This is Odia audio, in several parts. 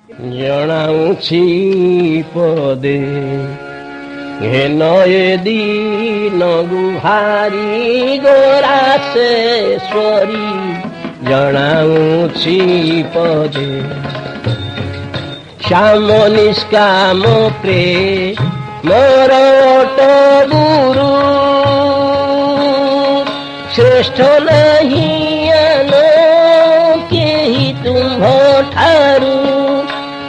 ଜଣାଉଛି ପଦେ ଘେନ ଏ ଦିନ ଗୁହାରି ଗୋରାଶେଶ୍ୱରୀ ଜଣାଉଛି ପଦେ ଶ୍ୟାମ ନିଷ୍କାମ ପ୍ରେମର ଗୁରୁ ଶ୍ରେଷ୍ଠ ନାହିଁ ଆନ କେହି ତୁମ୍ଭ ଠାରୁ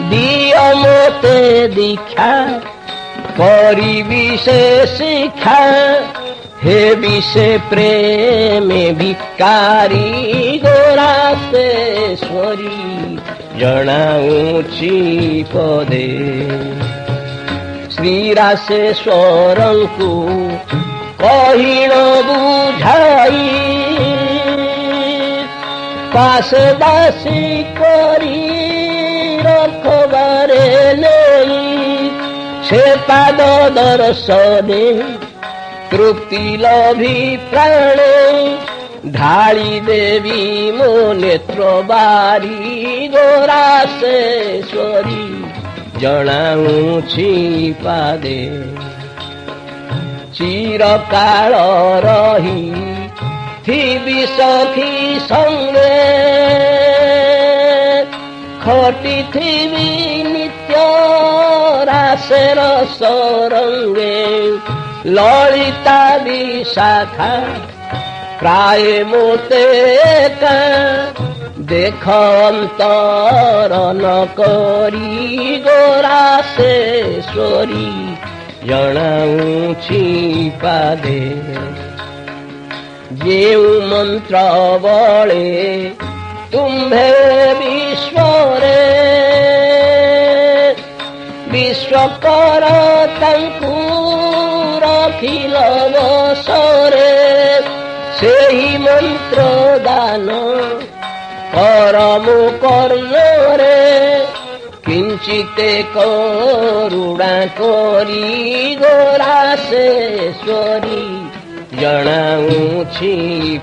ଦିଅ ମୋତେ ଦୀକ୍ଷା କରିବି ସେ ଶିକ୍ଷା ହେବି ସେ ପ୍ରେମେ ଭିକାରୀ ଗୋରାଶେଶ୍ୱରୀ ଜଣାଉଛି ପଦେ ଶ୍ରୀରାଶେଶ୍ୱରଙ୍କୁ କହିଣ ବୁଝାଇ ପାଶେ ଦାସୀ କରି ରଖବାରେ ନେଇ ସେ ପାଦ ଦର୍ଶନେ ତୃପ୍ତି ଲଭି ପ୍ରାଣେ ଢାଳି ଦେବି ମୋ ନେତ୍ର ବାରି ଗୋରାଶେଶ୍ୱରୀ ଜଣାଉଛି ପାଦେ ଚିରକାଳ ରହି ଥିବି ସଖୀ ସଙ୍ଗେ ଖଟିଥିବି ନିତ୍ୟ ରାସେର ସରଙ୍ଗେ ଲଳିତା ବିଶାଖା ପ୍ରାୟ ମୋତେ ଏକା ଦେଖ ଅନ୍ତର ନ କରି ଗୋରାଶେଶ୍ୱରୀ ଜଣାଉଛି ପାଦେ ଯେଉଁ ମନ୍ତ୍ର ବଳେ ତୁମ୍ଭେ ବିଶ୍ୱରେ ବିଶ୍ୱକର ତାଙ୍କୁ ରଖିଲ ବଶରେ ସେହି ମନ୍ତ୍ର ଦାନ କରମୁ କର୍ଣ୍ଣରେ କିଞ୍ଚିତେ କରୁଣା କରି ଗୋରାଶେଶ୍ୱରୀ ଜଣାଉଛି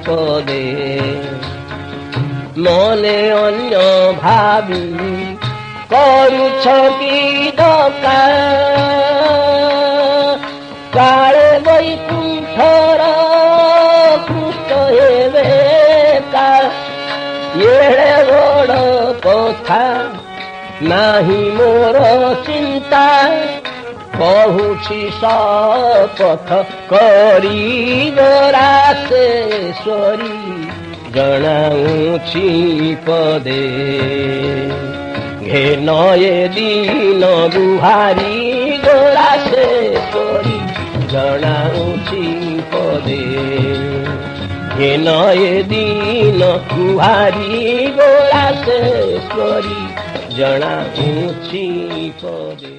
ପଦେ ମନେ ଅନ୍ୟ ଭାବି କରୁଛ କି ଧକା କାଳେ ବୈକୁଣ୍ଠର କୃଷ୍ଟ ହେବେ ଏଡ଼େ ବଡ଼ କଥା ନାହିଁ ମୋର ଚିନ୍ତା କହୁଛି ଶପଥ କରି ଗୋରାଶେଶ୍ୱରୀ ଜଣାଉଛି ପଦେ ଘେନ ଏ ଦିନ ଗୁହାରି ଗୋରାଶେଶ୍ୱରୀ ଜଣାଉଛି ପଦେ ଘେନ ଏ ଦିନ ଗୁହାରି ଗୋରାଶେଶ୍ୱରୀ ଜଣାଉଛି ପଦେ।